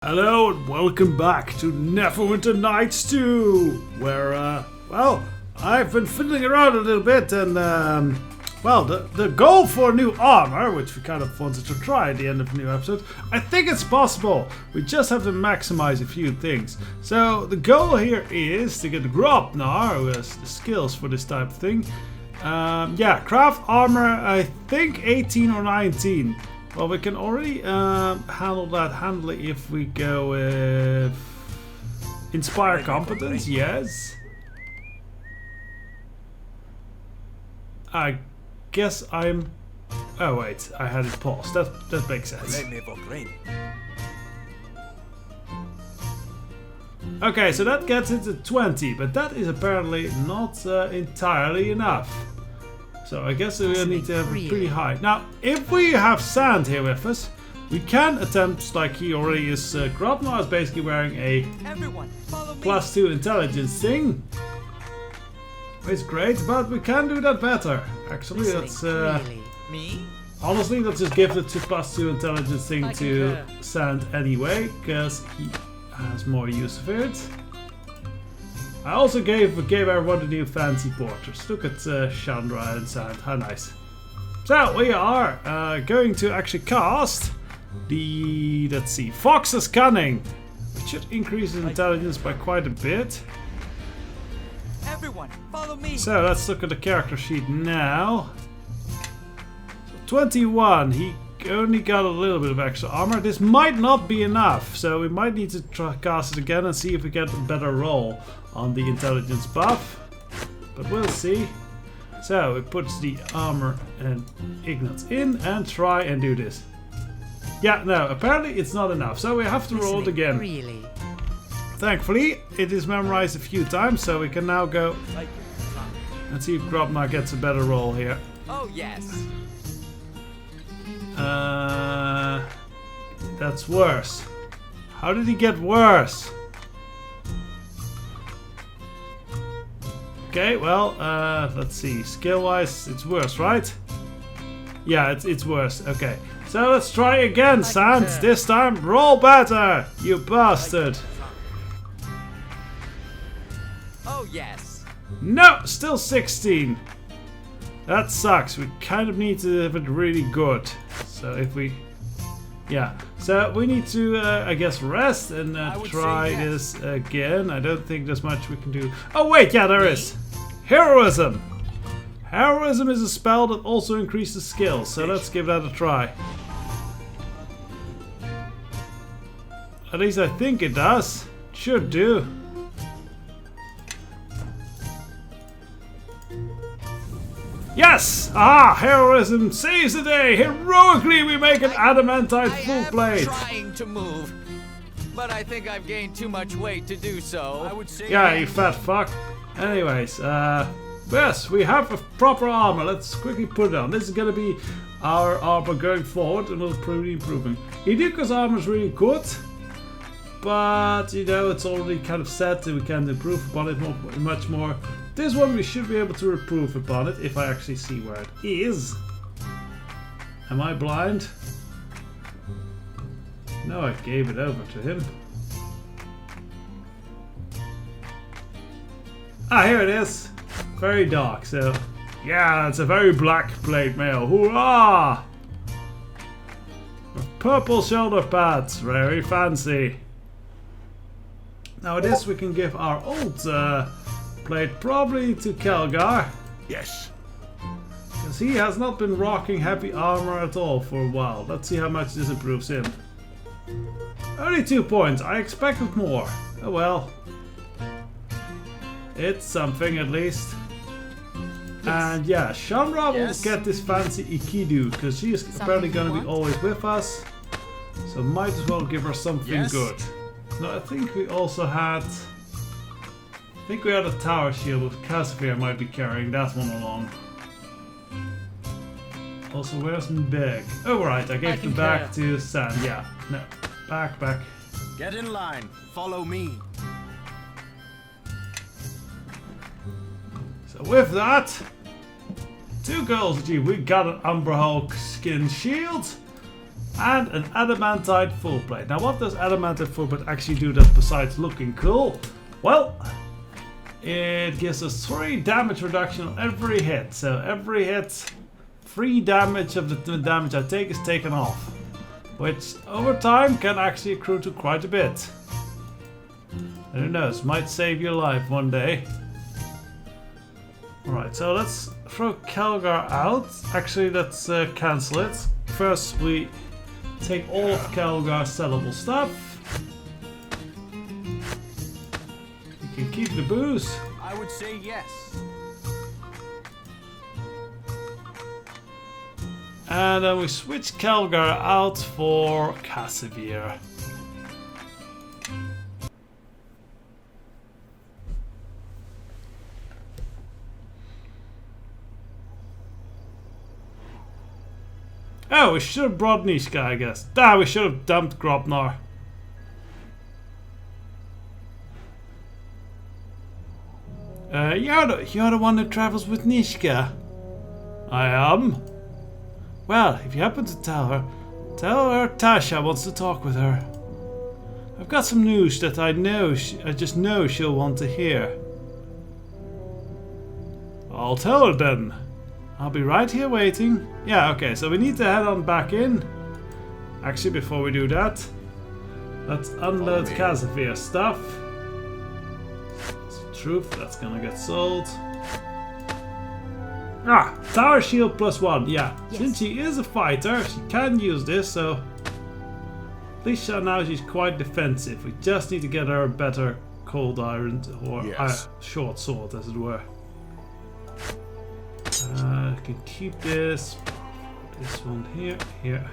Hello and welcome back to Neverwinter Nights 2, where, well, I've been fiddling around a little bit and, well, the goal for new armor, which we kind of wanted to try at the end of the new episode, I think it's possible. We just have to maximize a few things. So, the goal here is to get Grobnar, who has the skills for this type of thing. Yeah, craft armor, I think 18 or 19. Well, we can already handle that handily if we go with Inspire Competence, yes. I guess I'm... Oh wait, I had it paused. That makes sense. Okay, so that gets it to 20, but that is apparently not entirely enough. So I guess we need to have it pretty high. Now, if we have sand here with us, we can attempt, like he already is, Grobnar is basically wearing a +2 intelligence thing. It's great, but we can do that better. Actually, that's, honestly, let's just give the +2 intelligence thing to Sand anyway, because he has more use of it. I also gave everyone the new fancy portraits. Look at Chandra and Sand, how nice. So we are going to actually cast the, let's see, Fox's Cunning, which should increase his intelligence by quite a bit. Everyone, follow me. So let's look at the character sheet now. So 21, he only got a little bit of extra armor. This might not be enough, so we might need to try cast it again and see if we get a better roll on the intelligence buff, but we'll see. So it puts the armor and Ignatz in and try and do this. Yeah, no, apparently it's not enough, so we have to roll it again. Really? Thankfully, it is memorized a few times, so we can now go and see if Grobnar gets a better roll here. Oh yes. That's worse. How did he get worse? Okay, well, let's see. Skill-wise, it's worse, right? Yeah, it's worse. Okay, so let's try again, Sans. This time, roll better, you bastard. Oh yes. No, still 16. That sucks. We kind of need to have it really good. So if we... Yeah, so we need to, I guess, rest and try this again. I don't think there's much we can do. Oh wait, yeah, there is. Heroism. Heroism is a spell that also increases skills, so let's give that a try. At least I think it does. Should do. Yes! Ah! Heroism saves the day! Heroically we make an adamantite full plate! I am trying to move, but I think I've gained too much weight to do so. I would say yeah, you fat fuck. Anyways, yes, we have a proper armor. Let's quickly put it on. This is gonna be our armor going forward, and we'll be improving. Iduka's armor is really good, but you know it's already kind of set, and we can improve upon it much more. This one we should be able to improve upon it if I actually see where it is. Am I blind? No, I gave it over to him. Ah, here it is. Very dark, so... Yeah, it's a very black plate mail. Hurrah! With purple shoulder pads. Very fancy. Now this we can give our old... plate probably to Kelgar. Yes. Because he has not been rocking heavy armor at all for a while. Let's see how much this improves him. Only 2 points. I expected more. Oh well. It's something at least. Yes. And yeah, Chandra will get this fancy Ikidu because she is apparently going to be always with us. So might as well give her something good. Now I think we also had... I think we had a tower shield with Casimir might be carrying that one along. Also, where's my bag? Oh right, I gave the bag to Sand. Yeah, no, back. Get in line. Follow me. So with that, 2 goals achieved. We got an Umber Hulk skin shield. and an adamantite full plate. Now what does adamantite full plate actually do that besides looking cool? Well, it gives us 3 damage reduction on every hit. So every hit, 3 damage of the damage I take is taken off, which over time can actually accrue to quite a bit. And who knows, might save your life one day. Alright, so let's throw Calgar out. Actually, let's cancel it. First, we take all of Calgar's sellable stuff. You can keep the booze. I would say yes. And then we switch Calgar out for Casimir. Oh, we should have brought Nishka, I guess. Ah, we should have dumped Grobnar. You're the one who travels with Nishka. I am. Well, if you happen to tell her Tasha wants to talk with her. I've got some news that I just know she'll want to hear. I'll tell her then. I'll be right here waiting. Yeah, okay, so we need to head on back in. Actually, before we do that, let's unload Casimire's stuff. Truth, that's gonna get sold. Ah, tower shield +1. Yeah, since she is a fighter, she can use this, so at least now she's quite defensive. We just need to get her a better cold iron or short sword, as it were. I can keep this one here.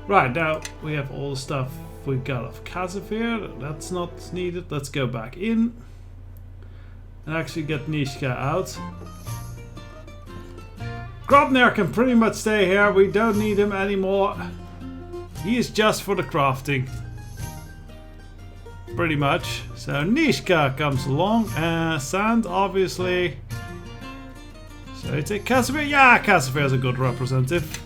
Right, now we have all the stuff we got of Casimir. That's not needed. Let's go back in and actually get Nishka out. Grobnar can pretty much stay here. We don't need him anymore. He is just for the crafting. Pretty much. So Nishka comes along. Sand, obviously. So you take Casimir. Yeah, Casimir is a good representative.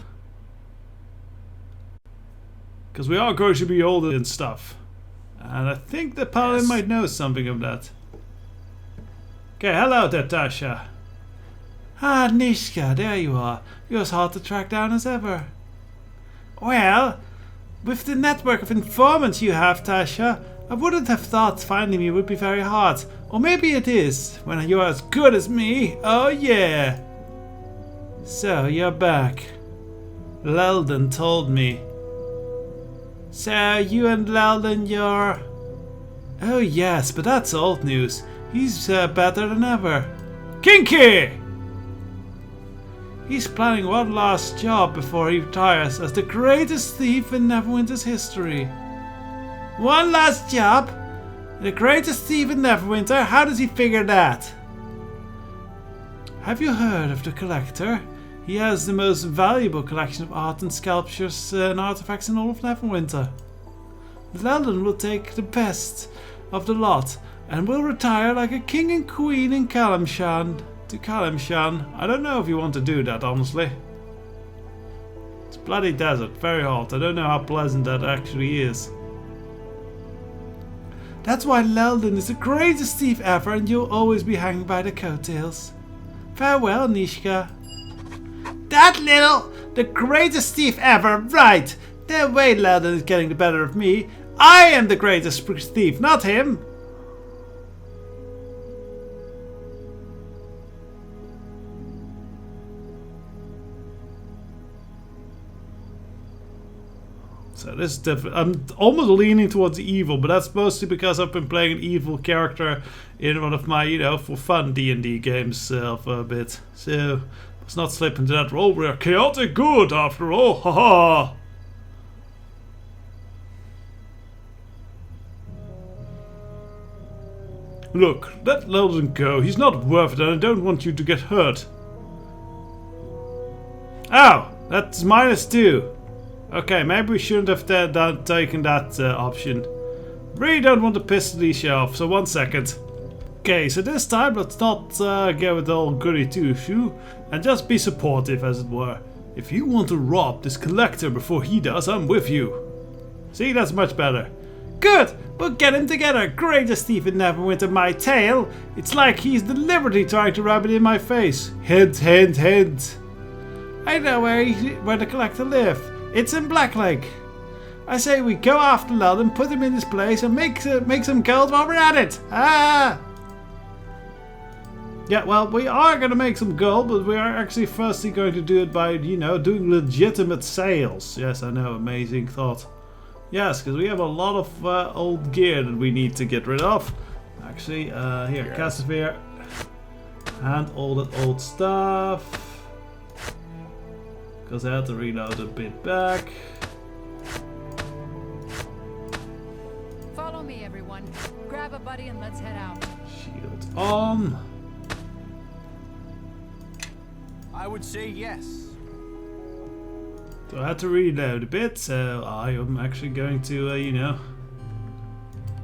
Because we are going to be older and stuff. And I think the paladin might know something of that. Okay, hello there, Tasha. Ah, Nishka, there you are. You're as hard to track down as ever. Well, with the network of informants you have, Tasha, I wouldn't have thought finding me would be very hard. Or maybe it is, when you're as good as me. Oh yeah. So, you're back. Lelden told me. So, you and Lelden, you're... Oh yes, but that's old news. He's better than ever. Kinky! He's planning one last job before he retires as the greatest thief in Neverwinter's history. One last job? The greatest thief in Neverwinter? How does he figure that? Have you heard of the Collector? He has the most valuable collection of art and sculptures and artifacts in all of Neverwinter. Lelden will take the best of the lot and will retire like a king and queen in Kalimshan. To Kalimshan. I don't know if you want to do that, honestly. It's bloody desert, very hot. I don't know how pleasant that actually is. That's why Lelden is the greatest thief ever and you'll always be hanging by the coattails. Farewell, Nishka. The greatest thief ever, right. No way Lelden is getting the better of me. I am the greatest thief, not him. So this is different. I'm almost leaning towards evil, but that's mostly because I've been playing an evil character in one of my, for fun D&D games for a bit. So let's not slip into that role. We're chaotic good after all. Haha. Look, let Lelden go. He's not worth it, and I don't want you to get hurt. Oh, that's -2. Okay, maybe we shouldn't have taken that option. Really don't want to piss Alicia off, so 1 second. Okay, so this time let's not go with the old goody two-shoe and just be supportive, as it were. If you want to rob this collector before he does, I'm with you. See, that's much better. Good! We'll get him together. Greatest thief in Neverwinter, my tail. It's like he's deliberately trying to rub it in my face. Hint, hint, hint. I know where the collector lives. It's in Black Lake. I say we go after Lud and put him in his place and make some gold while we're at it. Ah! Yeah, well, we are going to make some gold, but we are actually firstly going to do it by, you know, doing legitimate sales. Yes, I know, amazing thought. Yes, because we have a lot of old gear that we need to get rid of. Actually, here, yes. Casimir. And all that old stuff. Because I had to reload a bit back. Follow me, everyone. Grab a buddy and let's head out. Shield on. I would say yes. So I had to reload a bit, so I am actually going to, you know,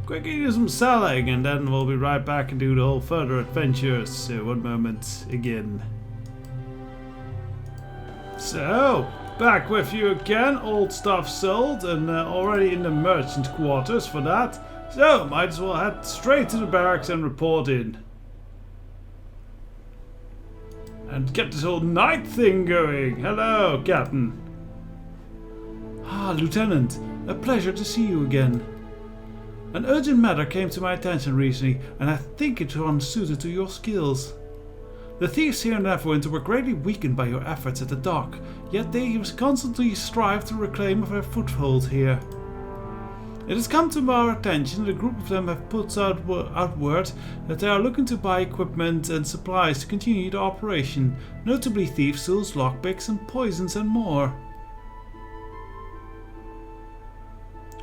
quickly do some selling, and then we'll be right back and do the whole further adventures. So one moment again. So, back with you again, old stuff sold, and already in the merchant quarters for that. So, might as well head straight to the barracks and report in. And get this whole night thing going. Hello, Captain. Ah, Lieutenant, a pleasure to see you again. An urgent matter came to my attention recently, and I think it's one suited to your skills. The thieves here in Neverwinter were greatly weakened by your efforts at the dock, yet they constantly strive to reclaim their foothold here. It has come to our attention that a group of them have put out word that they are looking to buy equipment and supplies to continue the operation, notably thief tools, lockpicks and poisons and more.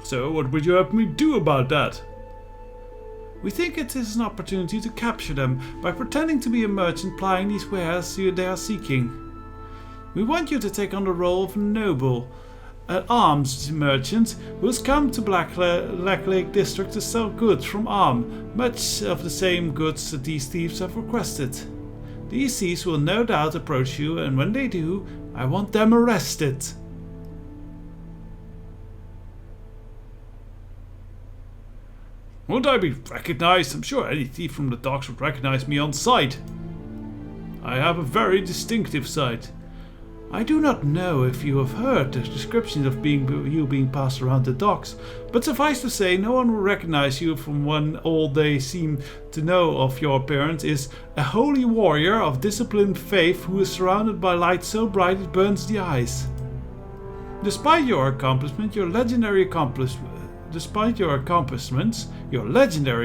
So what would you have me do about that? We think it is an opportunity to capture them by pretending to be a merchant plying these wares they are seeking. We want you to take on the role of a noble, an arms merchant who has come to Black Lake District to sell goods from Arm, much of the same goods that these thieves have requested. These thieves will no doubt approach you, and when they do, I want them arrested. Won't I be recognized? I'm sure any thief from the docks would recognize me on sight. I have a very distinctive sight. I do not know if you have heard the descriptions of you being passed around the docks, but suffice to say, no one will recognize you from when all they seem to know of your appearance is a holy warrior of disciplined faith who is surrounded by light so bright it burns the eyes. Despite your legendary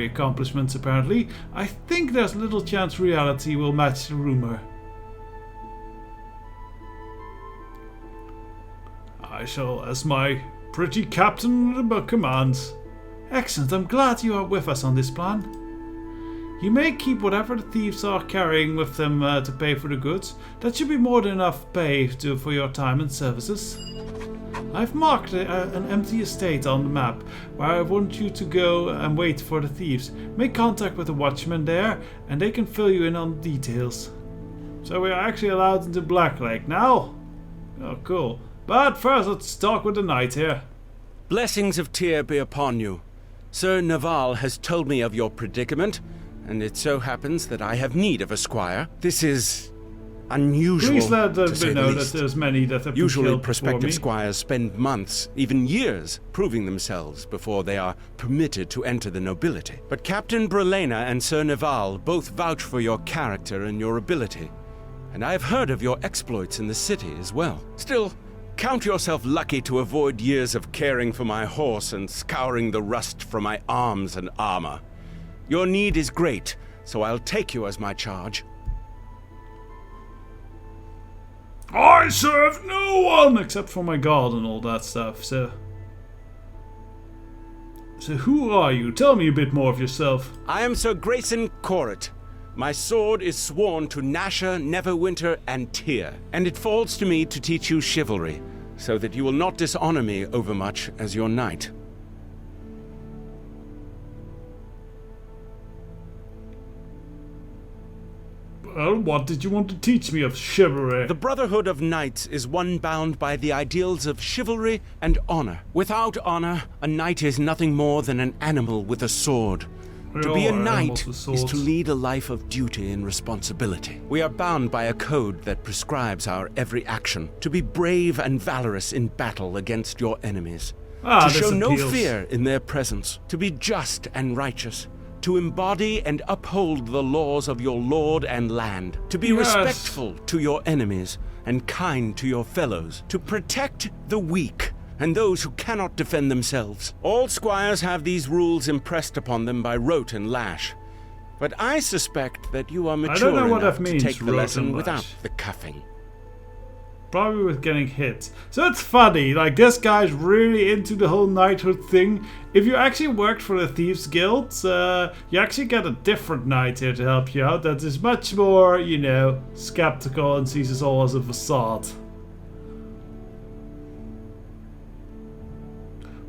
accomplishments apparently, I think there's little chance reality will match the rumor. I shall, as my pretty captain commands. Excellent, I'm glad you are with us on this plan. You may keep whatever the thieves are carrying with them to pay for the goods. That should be more than enough pay for your time and services. I've marked an empty estate on the map where I want you to go and wait for the thieves. Make contact with the watchmen there and they can fill you in on the details. So we are actually allowed into Black Lake now? Oh, cool. But first, let's talk with the knight here. Blessings of Tyr be upon you. Sir Naval has told me of your predicament, and it so happens that I have need of a squire. This is unusual. Please let to say me the know least. that there's many that have been Usually killed prospective before me. squires spend months, even years, proving themselves before they are permitted to enter the nobility. But Captain Brelena and Sir Naval both vouch for your character and your ability, and I have heard of your exploits in the city as well. Still, count yourself lucky to avoid years of caring for my horse and scouring the rust from my arms and armor. Your need is great, so I'll take you as my charge. I serve no one except for my god and all that stuff, so who are you? Tell me a bit more of yourself. I am Sir Grayson Corrit. My sword is sworn to Nasher, Neverwinter, and Tyr, and it falls to me to teach you chivalry, so that you will not dishonor me overmuch as your knight. Well, what did you want to teach me of chivalry? The Brotherhood of Knights is one bound by the ideals of chivalry and honor. Without honor, a knight is nothing more than an animal with a sword. To be a knight is to lead a life of duty and responsibility. We are bound by a code that prescribes our every action. To be brave and valorous in battle against your enemies. To show no fear in their presence. To be just and righteous. To embody and uphold the laws of your lord and land. To be respectful to your enemies and kind to your fellows. To protect the weak and those who cannot defend themselves. All squires have these rules impressed upon them by rote and lash. But I suspect that you are mature enough to take the lesson without the cuffing. Probably with getting hit. So it's funny, like this guy's really into the whole knighthood thing. If you actually worked for the Thieves Guild, you actually get a different knight here to help you out that is much more, you know, skeptical and sees this all as a facade.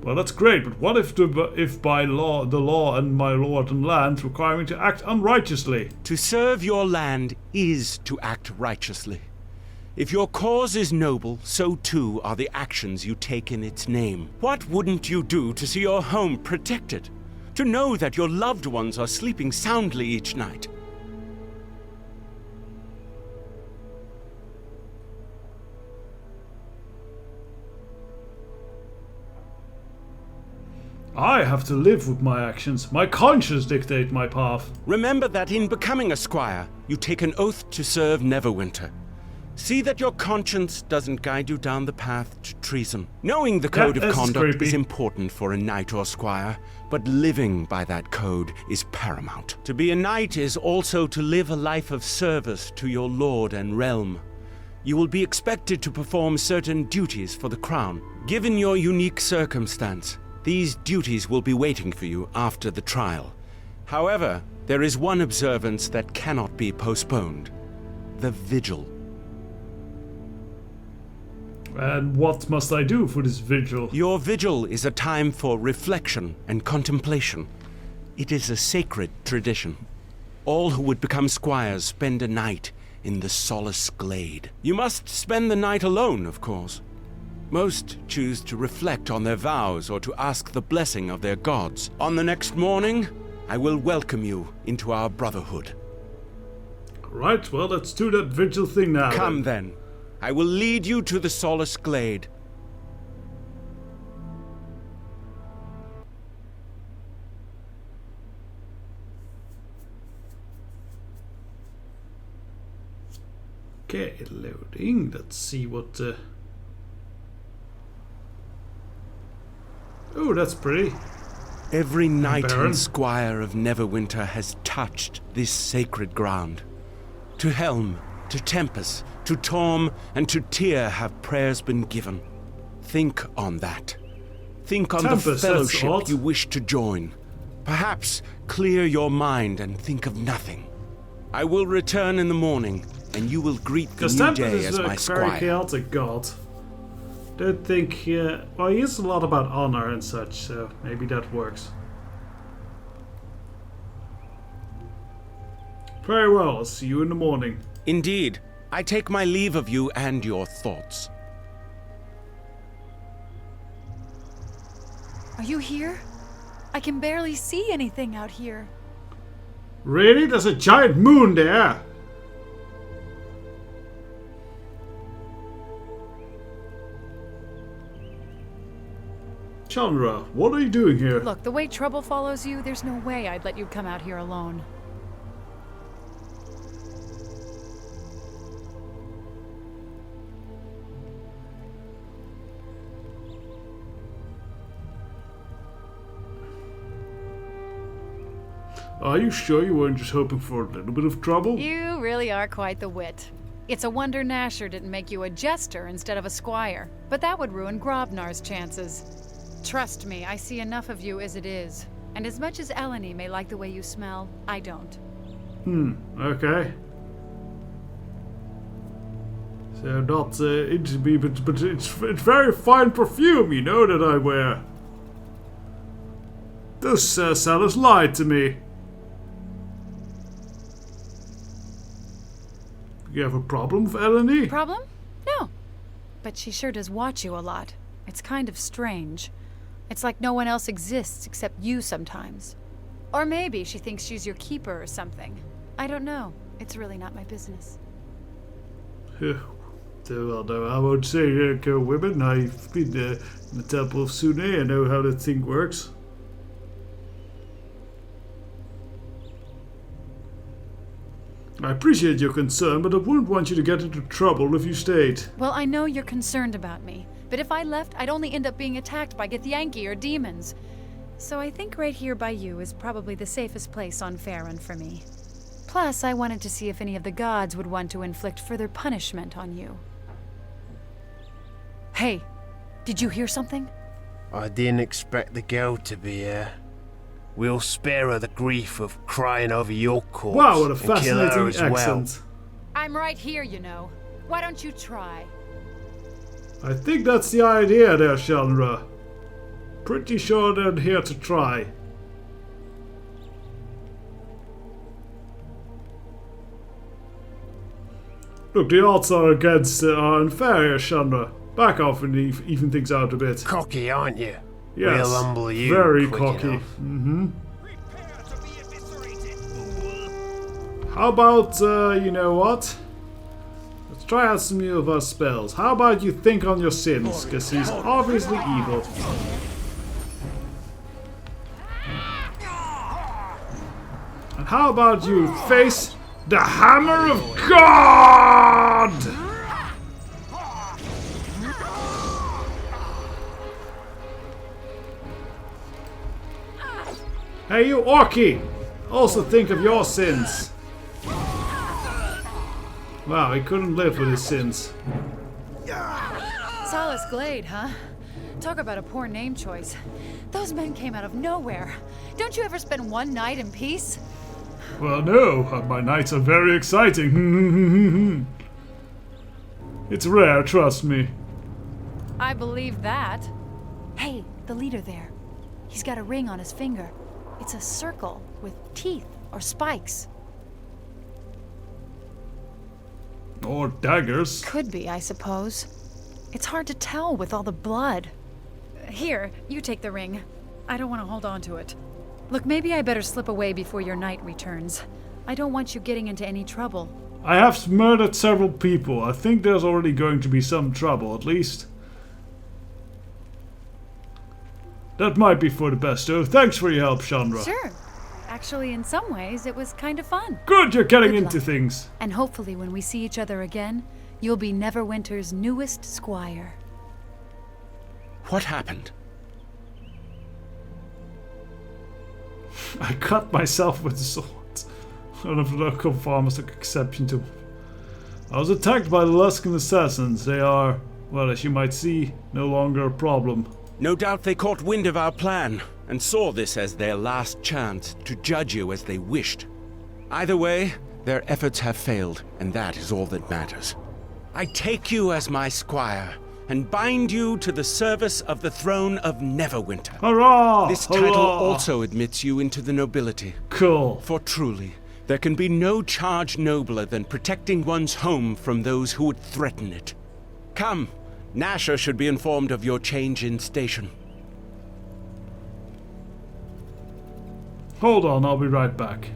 Well, that's great, but what if by law, the law and my lord and land require me to act unrighteously? To serve your land is to act righteously. If your cause is noble, so too are the actions you take in its name. What wouldn't you do to see your home protected? To know that your loved ones are sleeping soundly each night? I have to live with my actions. My conscience dictates my path. Remember that in becoming a squire, you take an oath to serve Neverwinter. See that your conscience doesn't guide you down the path to treason. Knowing the code of conduct is important for a knight or squire, but living by that code is paramount. To be a knight is also to live a life of service to your lord and realm. You will be expected to perform certain duties for the crown. Given your unique circumstance, these duties will be waiting for you after the trial. However, there is one observance that cannot be postponed: the vigil. And what must I do for this vigil? Your vigil is a time for reflection and contemplation. It is a sacred tradition. All who would become squires spend a night in the solace glade. You must spend the night alone, of course. Most choose to reflect on their vows or to ask the blessing of their gods. On the next morning, I will welcome you into our brotherhood. Right, well, let's do that vigil thing now. Come then. I will lead you to the solace glade. Okay, loading. Let's see what... Oh, that's pretty. Every knight and squire of Neverwinter has touched this sacred ground. To Helm, to Tempest, to Torm, and to Tyr have prayers been given. Think on that. Think on the fellowship you wish to join. Perhaps clear your mind and think of nothing. I will return in the morning, and you will greet the new day as my squire. Very chaotic god. Don't think, well, he is a lot about honor and such, so maybe that works. Very well, I'll see you in the morning. Indeed. I take my leave of you and your thoughts. Are you here? I can barely see anything out here. Really? There's a giant moon there! Chandra, what are you doing here? Look, the way trouble follows you, there's no way I'd let you come out here alone. Are you sure you weren't just hoping for a little bit of trouble? You really are quite the wit. It's a wonder Nasher didn't make you a jester instead of a squire, but that would ruin Grobnar's chances. Trust me, I see enough of you as it is. And as much as Eleni may like the way you smell, I don't. Okay. So not into me, but it's very fine perfume, you know, that I wear. Those sellers lied to me. You have a problem with Eleni? Problem? No. But she sure does watch you a lot. It's kind of strange. It's like no one else exists except you sometimes. Or maybe she thinks she's your keeper or something. I don't know. It's really not my business. Well, no, I won't say women. I've been in the Temple of Sune. I know how that thing works. I appreciate your concern, but I wouldn't want you to get into trouble if you stayed. Well, I know you're concerned about me, but if I left, I'd only end up being attacked by Githyanki or demons. So I think right here by you is probably the safest place on Farron for me. Plus, I wanted to see if any of the gods would want to inflict further punishment on you. Hey, did you hear something? I didn't expect the girl to be here. We'll spare her the grief of crying over your corpse. Wow, what a and kill her fascinating as well. accent. I'm right here, you know. Why don't you try? I think that's the idea there, Chandra. Pretty sure they're here to try. Look, the odds are against are unfair here, Chandra. Back off and even things out a bit. Cocky, aren't you? Yes, Real humble you. very quick cocky. enough. How about, you know what? Let's try out some new of our spells. How about you think on your sins, because he's obviously evil. And how about you face the Hammer of God? Hey, you Orky! Also think of your sins. Wow, he couldn't live with his sins. Solace Glade, huh? Talk about a poor name choice. Those men came out of nowhere. Don't you ever spend one night in peace? Well, no, my nights are very exciting. It's rare, trust me. I believe that. Hey, the leader there. He's got a ring on his finger. It's a circle with teeth or spikes. Or daggers. Could be, I suppose. It's hard to tell with all the blood. Here, you take the ring. I don't want to hold on to it. Look, maybe I better slip away before your knight returns. I don't want you getting into any trouble. I have murdered several people. I think there's already going to be some trouble, at least. That might be for the best, though. Thanks for your help, Chandra. Sure. Actually, in some ways, it was kind of fun. Good, you're getting Good into luck. things. And hopefully when we see each other again, you'll be Neverwinter's newest squire. What happened? I cut myself with a sword. One of the local farmers took exception to. I was attacked by the Luskan assassins. They are, well, as you might see, no longer a problem. No doubt they caught wind of our plan and saw this as their last chance to judge you as they wished. Either way, their efforts have failed, and that is all that matters. I take you as my squire and bind you to the service of the throne of Neverwinter. Hurrah! This Hurrah! title also admits you into the nobility. Cool. For truly, there can be no charge nobler than protecting one's home from those who would threaten it. Come, Nasher should be informed of your change in station. Hold on, I'll be right back.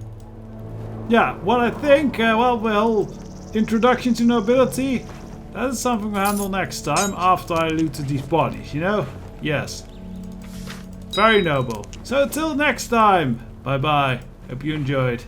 Yeah, what I think, well, the whole introduction to nobility, that is something we'll handle next time after I looted these bodies, you know? Yes. Very noble. So until next time, bye bye. Hope you enjoyed.